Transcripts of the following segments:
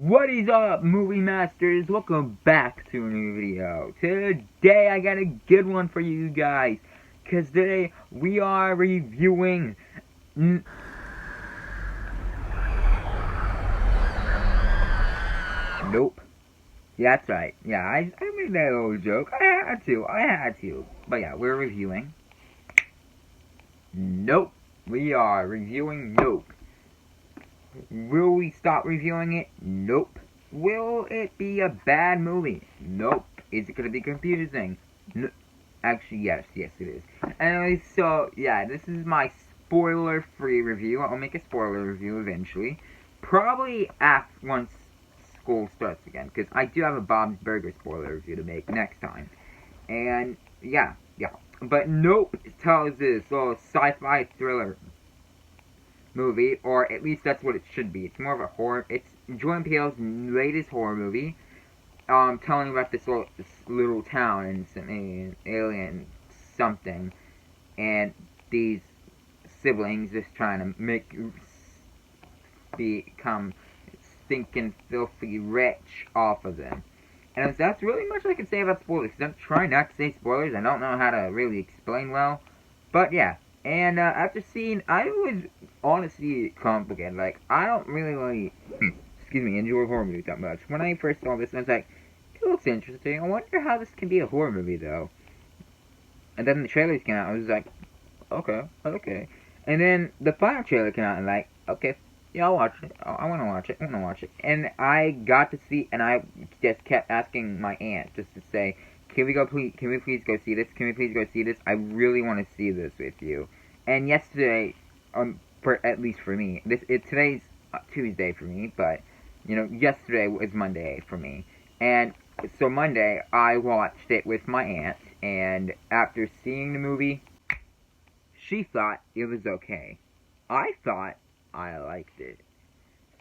What is up, movie masters? Welcome back to a new video. Today I got a good one for you guys, because today we are reviewing Nope. Yeah, that's right. Yeah, I made that little joke. I had to. But yeah, we're reviewing Nope. We are reviewing Nope. Will we stop reviewing it? Nope. Will it be a bad movie? Nope. Is it going to be confusing? No. Actually, yes it is. Anyway, so, yeah, this is my spoiler-free review. I'll make a spoiler review eventually. Probably after once school starts again, because I do have a Bob's Burger spoiler review to make next time. And, yeah. But Nope tells this little sci-fi thriller movie, or at least that's what it should be. It's more of a horror. It's Jordan Peele's latest horror movie, telling about this little town and some alien something, and these siblings just trying to become stinking filthy rich off of them. And that's really much I can say about spoilers. I'm trying not to say spoilers. I don't know how to really explain well, but yeah. And after seeing, I was honestly complicated. Like, I don't really, enjoy horror movies that much. When I first saw this, I was like, it looks interesting. I wonder how this can be a horror movie, though. And then the trailers came out, I was like, okay. And then the final trailer came out, and like, okay, yeah, I'll watch it. I want to watch it. And I got to see, and I just kept asking my aunt just to say, can we please go see this? Can we please go see this? I really want to see this with you. And yesterday, at least for me, today's Tuesday for me, but yesterday was Monday for me. And so Monday, I watched it with my aunt, and after seeing the movie, she thought it was okay. I thought I liked it.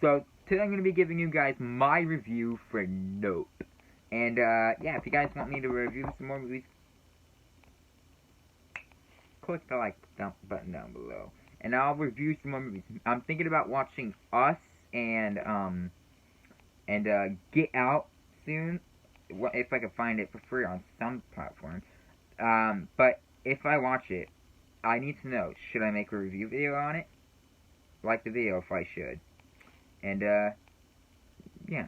So today I'm going to be giving you guys my review for Nope. And, yeah, if you guys want me to review some more movies, click the like button down below. And I'll review some more movies. I'm thinking about watching Us and Get Out soon, if I can find it for free on some platform. But if I watch it, I need to know, should I make a review video on it? Like the video if I should. And, yeah.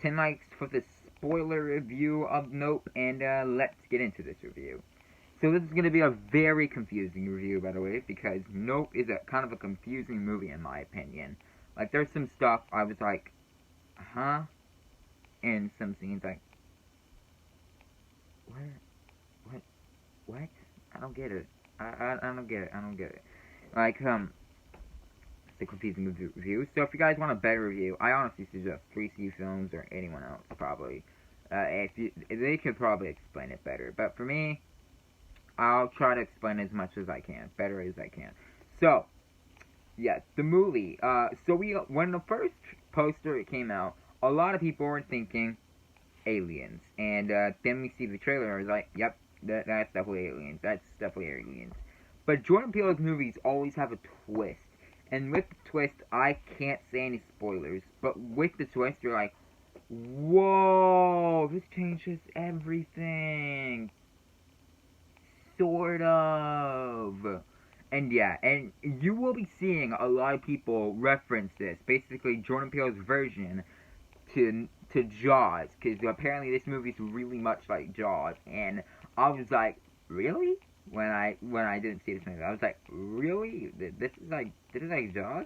10 likes for the spoiler review of Nope, and let's get into this review. So this is going to be a very confusing review, by the way, because Nope is a kind of a confusing movie in my opinion. Like, there's some stuff I was like, huh? And some scenes like, what? I don't get it. I don't get it. Like, the confusing review. So if you guys want a better review, I honestly suggest 3C Films or anyone else probably. They could probably explain it better. But for me, I'll try to explain as much as I can, better as I can. So, yes, the movie. When the first poster came out, a lot of people were thinking aliens, and then we see the trailer. I was like, yep, that's definitely aliens. But Jordan Peele's movies always have a twist. And with the twist, I can't say any spoilers, but with the twist, you're like, whoa, this changes everything. Sort of. And yeah, and you will be seeing a lot of people reference this, basically Jordan Peele's version to Jaws, because apparently this movie's really much like Jaws, and I was like, really? When I didn't see this movie, I was like, really? This is like Jaws?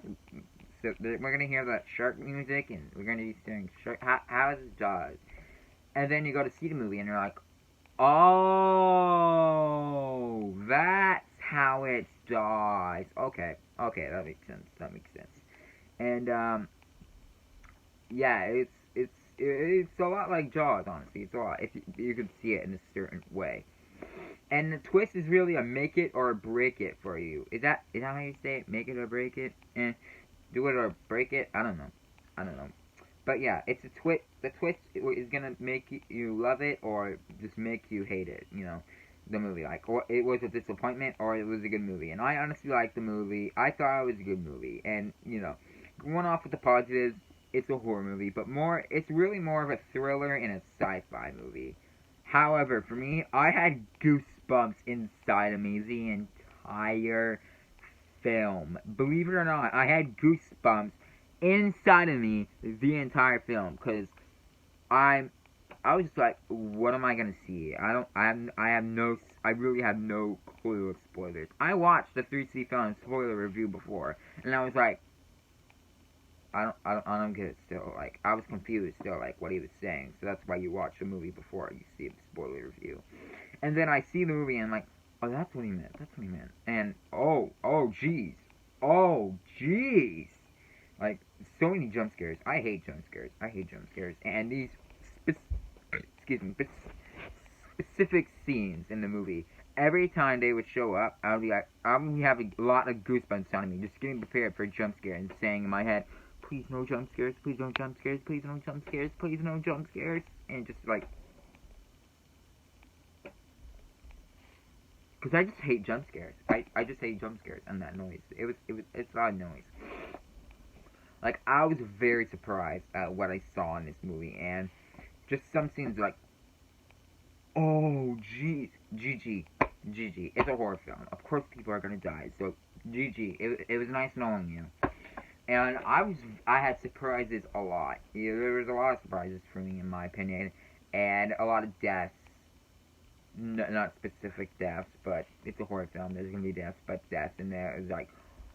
So we're gonna hear that shark music, and we're gonna be saying shark. How is this Jaws? And then you go to see the movie, and you're like, oh, that's how it's Jaws. Okay, that makes sense. And yeah, it's a lot like Jaws, honestly. It's a lot if you could see it in a certain way. And the twist is really a make it or break it for you. Is that how you say it? Make it or break it? Do it or break it? I don't know. But yeah, it's a twist. The twist is gonna make you love it or just make you hate it. The movie, like, or it was a disappointment or it was a good movie. And I honestly liked the movie. I thought it was a good movie. And one off with the positives. It's a horror movie, but it's really more of a thriller and a sci-fi movie. However, for me, I had goosebumps inside of me the entire film. Believe it or not, I had goosebumps inside of me the entire film because I I was just like, what am I gonna see? I really have no clue of spoilers. I watched the 3C film spoiler review before, and I was like, I don't get it still. Like, I was confused still, like, what he was saying. So that's why you watch the movie before you see the spoiler review. And then I see the movie and I'm like, oh, that's what he meant. That's what he meant. And, jeez. Oh, jeez. Like, so many jump scares. I hate jump scares. I hate jump scares. And these specific scenes in the movie, every time they would show up, I would be having a lot of goosebumps on me, just getting prepared for a jump scare and saying in my head, please no jump scares, please no jump scares, please no jump scares, please no jump scares, and just like, because I just hate jump scares. I just hate jump scares and that noise. It's loud noise. Like, I was very surprised at what I saw in this movie, and just some scenes like, oh, jeez, GG. It's a horror film. Of course, people are gonna die. So, GG. It was nice knowing you. And I had surprises a lot. Yeah, there was a lot of surprises for me, in my opinion, and a lot of deaths. Not specific deaths, but it's a horror film. There's gonna be deaths, but deaths in there. It was like,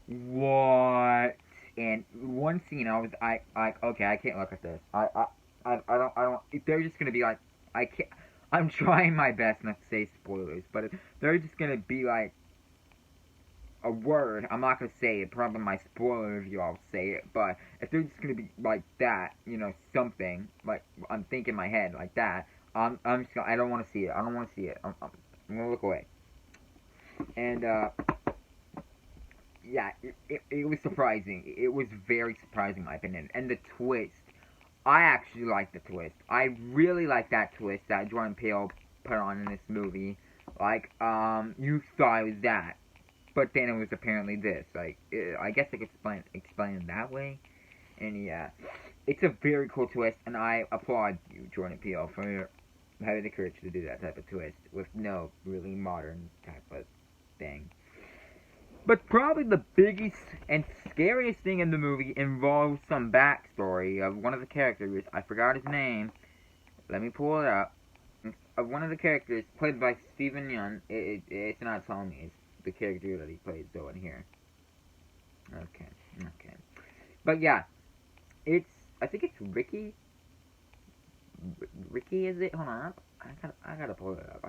what? And one scene, okay, I can't look at this. I don't. They're just gonna be like, I can't. I'm trying my best not to say spoilers, but they're just gonna be like a word. I'm not gonna say it. Probably my spoiler review, I'll say it. But if they're just gonna be like that, something like I'm thinking in my head like that, I'm just gonna. I don't want to see it. I don't want to see it. I'm gonna look away. And yeah, it was surprising. It was very surprising, in my opinion. And the twist. I actually like the twist. I really like that twist that Jordan Peele put on in this movie. Like, you thought it was that, but then it was apparently this. Like, I guess I could explain it that way. And yeah, it's a very cool twist, and I applaud you, Jordan Peele, for having the courage to do that type of twist with no really modern type of thing. But probably the biggest and scariest thing in the movie involves some backstory of one of the characters. I forgot his name. Let me pull it up. Of one of the characters played by Steven Yeun. It's not telling me. It's the character that he plays though in here. Okay. But yeah, I think it's Ricky. Ricky, is it? Hold on. I gotta pull it up.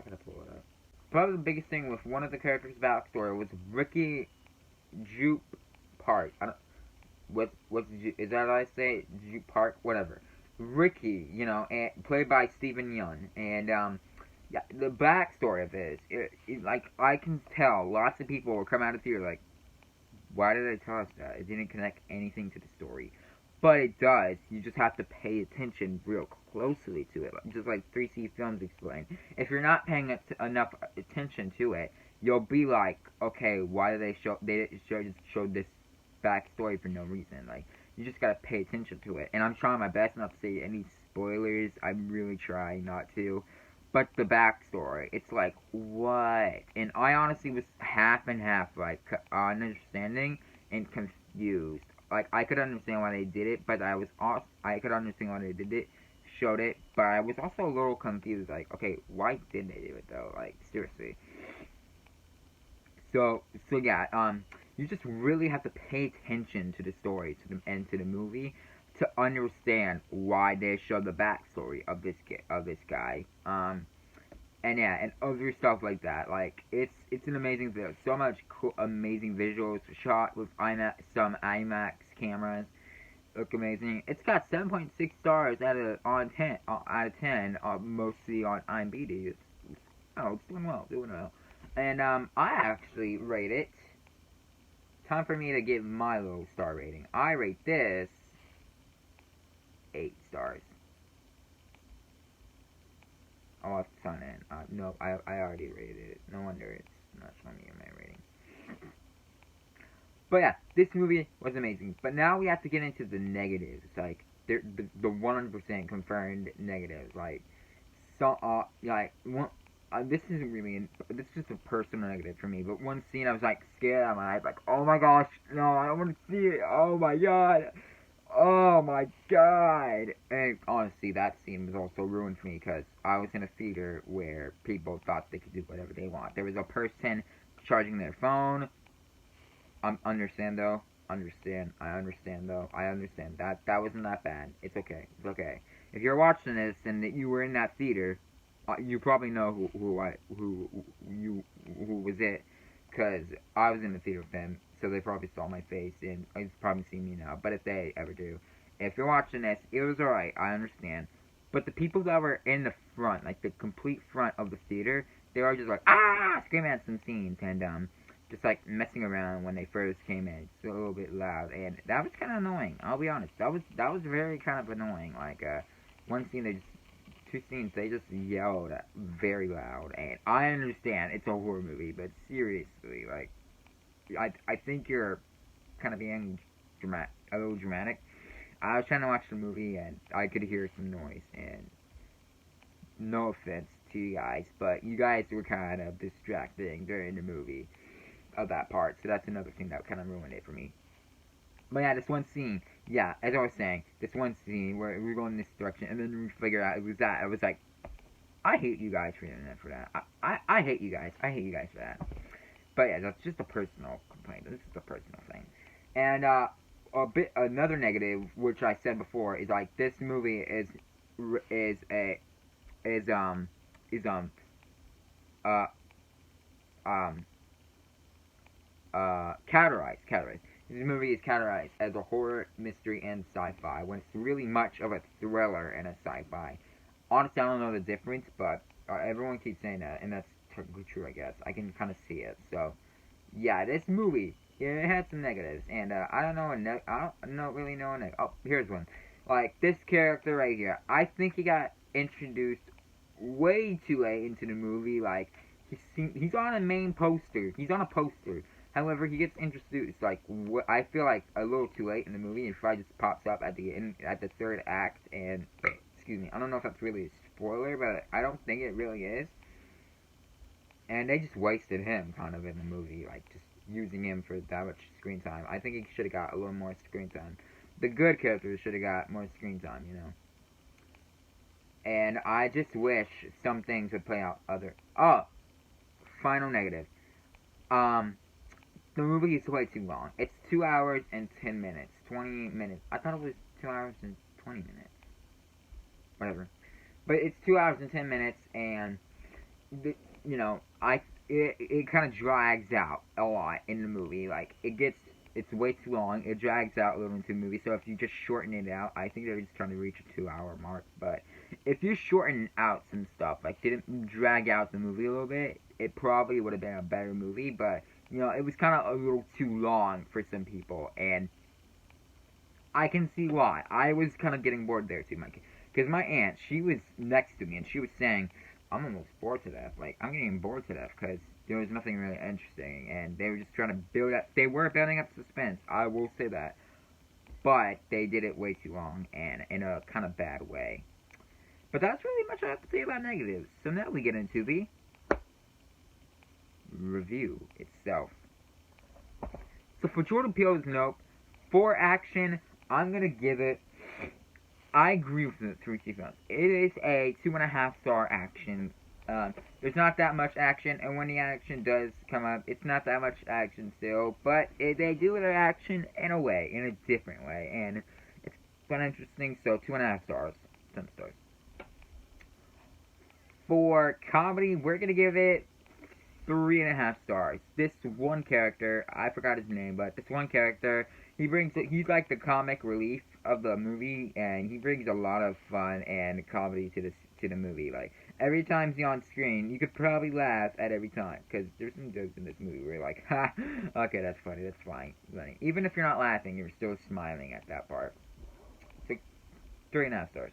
Probably the biggest thing with one of the characters' backstory was Ricky Jupe Park. I don't. Is that what I say? Jupe Park, whatever. Ricky, and played by Steven Yeun, and yeah, the backstory of this, like I can tell, lots of people will come out of theater like, why did they tell us that? It didn't connect anything to the story. But it does. You just have to pay attention real closely to it. Just like 3C Films explain. If you're not paying enough attention to it, you'll be like, okay, why did they just showed this backstory for no reason? Like, you just gotta pay attention to it. And I'm trying my best not to say any spoilers. I'm really trying not to. But the backstory, it's like, what? And I honestly was half and half, like, understanding and confused. Like, I could understand why they did it, but I could understand why they did it, showed it, but I was also a little confused, like, okay, why did they do it, though? Like, seriously. So yeah, you just really have to pay attention to the story, and to the movie, to understand why they show the backstory of this guy. And yeah, and other stuff like that. Like, it's an amazing video. So much cool, amazing visuals shot with some IMAX cameras. Look amazing. It's got 7.6 stars out of 10, mostly on IMDb. It's doing well. And I actually rate it. Time for me to give my little star rating. I rate this 8 stars. I'll have to sign in. No, I already rated it. No wonder it's not showing me my rating. But yeah, this movie was amazing. But now we have to get into the negatives, like the 100% confirmed negatives. Like so, this isn't really this is just a personal negative for me. But one scene I was like scared out of my eyes, like oh my gosh, no, I don't want to see it. Oh my god. Oh my god! And honestly, that scene was also ruined for me because I was in a theater where people thought they could do whatever they want. There was a person charging their phone. Understand though. Understand. I understand though. I understand that wasn't that bad. It's okay. It's okay. If you're watching this and that you were in that theater, you probably know who was it, because I was in the theater with them, so they probably saw my face and they've probably seen me now. But if they ever do, if you're watching this, it was alright. I understand. But the people that were in the front, like the complete front of the theater, they were just like screaming at some scenes and just like messing around when they first came in. It's a little bit loud, and that was kind of annoying. I'll be honest. That was very kind of annoying. Like one scene, two scenes, they just yelled very loud, and I understand it's a horror movie, but seriously, like I think you're kind of being a little dramatic. I was trying to watch the movie, and I could hear some noise, and no offense to you guys, but you guys were kind of distracting during the movie of that part, so that's another thing that kind of ruined it for me. But yeah, this one scene, yeah, as I was saying, this one scene where we were going in this direction, and then we figure out it was that. I was like, I hate you guys for the internet for that. I hate you guys. I hate you guys for that. But yeah, that's just a personal complaint. This is a personal thing. And another negative, which I said before, is like this movie is a is is uh um categorized. This movie is categorized as a horror, mystery, and sci-fi, when it's really much of a thriller and a sci-fi. Honestly, I don't know the difference, but everyone keeps saying that, and that's technically true, I guess. I can kind of see it. So, yeah, this movie, it had some negatives, and I don't know, I don't really know a oh, here's one. Like, this character right here, I think he got introduced way too late into the movie. Like, he's on a main poster. He's on a poster. However, he gets introduced like I feel like a little too late in the movie, and probably just pops up at the third act. And excuse me, I don't know if that's really a spoiler, but I don't think it really is. And they just wasted him kind of in the movie, like just using him for that much screen time. I think he should have got a little more screen time. The good characters should have got more screen time, you know. And I just wish some things would play out other. Oh, final negative. Um, the movie is way too long. It's 2 hours and 10 minutes. 20 minutes. I thought it was 2 hours and 20 minutes. Whatever. But it's 2 hours and 10 minutes, and, you know, it kind of drags out a lot in the movie. Like, it's way too long. It drags out a little into the movie. So if you just shorten it out, I think they're just trying to reach a 2 hour mark. But if you shorten out some stuff, like didn't drag out the movie a little bit, it probably would have been a better movie. But you know, it was kind of a little too long for some people, and I can see why. I was kind of getting bored there too, Mike. Because my aunt, she was next to me, and she was saying, I'm almost bored to death. Like, I'm getting bored to death because there was nothing really interesting, and they were just trying to build up. They were building up suspense, I will say that. But they did it way too long, and in a kind of bad way. But that's really much I have to say about negatives. So now we get into the review itself. So for Jordan Peele's Nope, for action, I'm going to give it, I agree with the 3 films. It is a 2.5-star action. There's not that much action, and when the action does come up, it's not that much action still, but they do their action in a way, in a different way, and it's fun, interesting, so 2.5 stars, 10 stars. For comedy, we're going to give it 3.5 stars. This one character, I forgot his name, but this one character, he's like the comic relief of the movie, and he brings a lot of fun and comedy to the movie. Like, every time he's on screen, you could probably laugh at every time, because there's some jokes in this movie where you're like, ha, okay, that's funny, that's fine. Even if you're not laughing, you're still smiling at that part. So, 3.5 stars.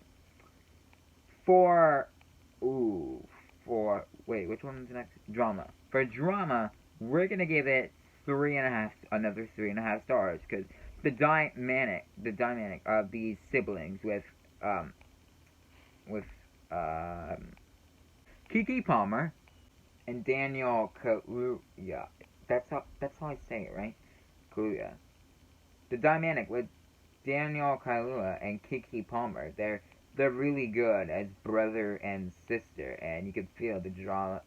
Wait, which one's next? Drama. For drama, we're gonna give it another 3.5 stars, because the dynamic of these siblings with Kiki Palmer and Daniel Kaluuya. That's how I say it, right? Kaluuya. The dynamic with Daniel Kaluuya and Kiki Palmer, they're really good as brother and sister, and you can feel the drama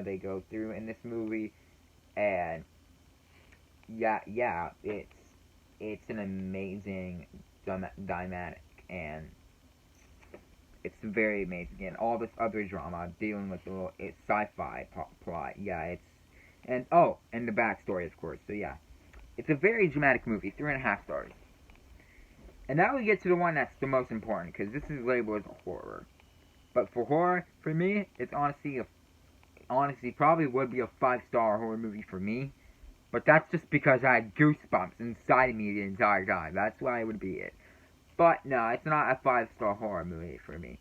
they go through in this movie, and yeah, it's an amazing dynamic, and it's very amazing. And all this other drama dealing with the little sci-fi plot, yeah, and the backstory, of course. So yeah, it's a very dramatic movie, 3.5 stars. And now we get to the one that's the most important, because this is labeled as horror. But for horror, for me, it's honestly probably would be a 5-star horror movie for me. But that's just because I had goosebumps inside of me the entire time. That's why it would be it. But no, it's not a 5-star horror movie for me.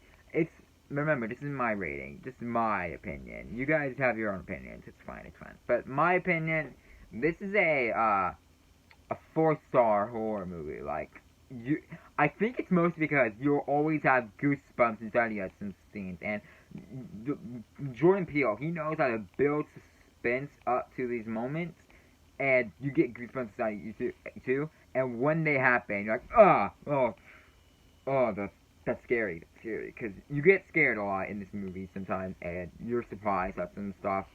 Remember, this is my rating. This is my opinion. You guys have your own opinions. It's fine. But my opinion, this is a 4-star horror movie. I think it's mostly because you'll always have goosebumps inside of you at some scenes. And Jordan Peele, he knows how to build suspense up to these moments, and you get goosebumps inside of you too. And when they happen, you're like, that's scary. Because you get scared a lot in this movie sometimes, and you're surprised at some stuff.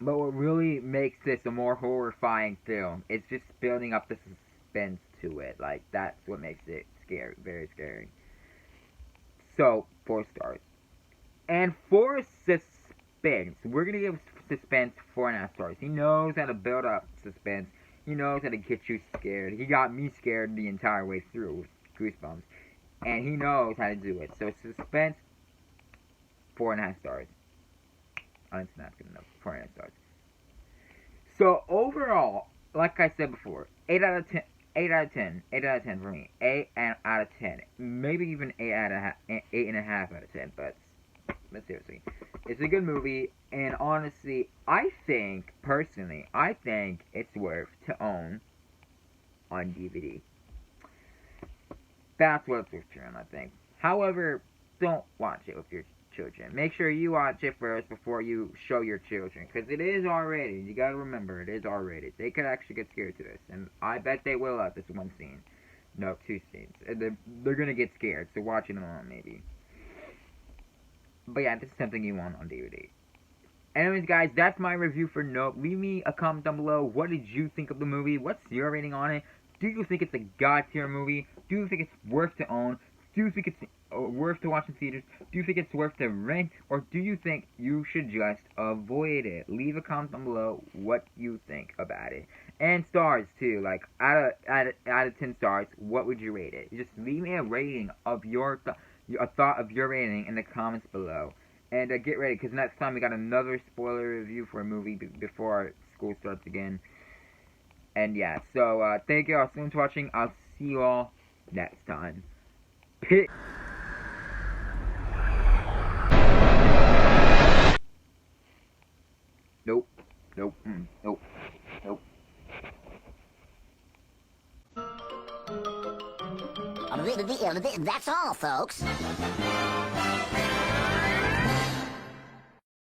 But what really makes this a more horrifying film is just building up the suspense to it. That's what makes it scary, very scary. So, 4 stars. And for suspense, we're gonna give suspense 4.5 stars. He knows how to build up suspense. He knows how to get you scared. He got me scared the entire way through with Goosebumps. And he knows how to do it. So, suspense, 4.5 stars. It's not good enough. 4.5 stars. So, overall, like I said before, 8 out of 10. 8 out of 10. 8 out of 10 for me. 8 out of 10. Maybe even 8.5 out of 10. But seriously, it's a good movie. And honestly, personally, I think it's worth to own on DVD. That's what it's worth to own, I think. However, don't watch it with your children. Make sure you watch it first before you show your children, because it is R-rated. You gotta remember, it is R-rated. They could actually get scared to this, and I bet they will at this one scene. No, 2 scenes. They're gonna get scared, so watch it alone, maybe. But yeah, this is something you want on DVD. Anyways, guys, that's my review for Nope. Leave me a comment down below. What did you think of the movie? What's your rating on it? Do you think it's a god-tier movie? Do you think it's worth to own? Do you think it's worth to watch in theaters? Do you think it's worth to rent? Or do you think you should just avoid it? Leave a comment down below what you think about it. And stars, too. Out of 10 stars, what would you rate it? Just leave me a rating of a thought of your rating in the comments below. And get ready, because next time we got another spoiler review for a movie before school starts again. And yeah, so thank you all so much for watching. I'll see you all next time. Peace. Nope. That's all, folks.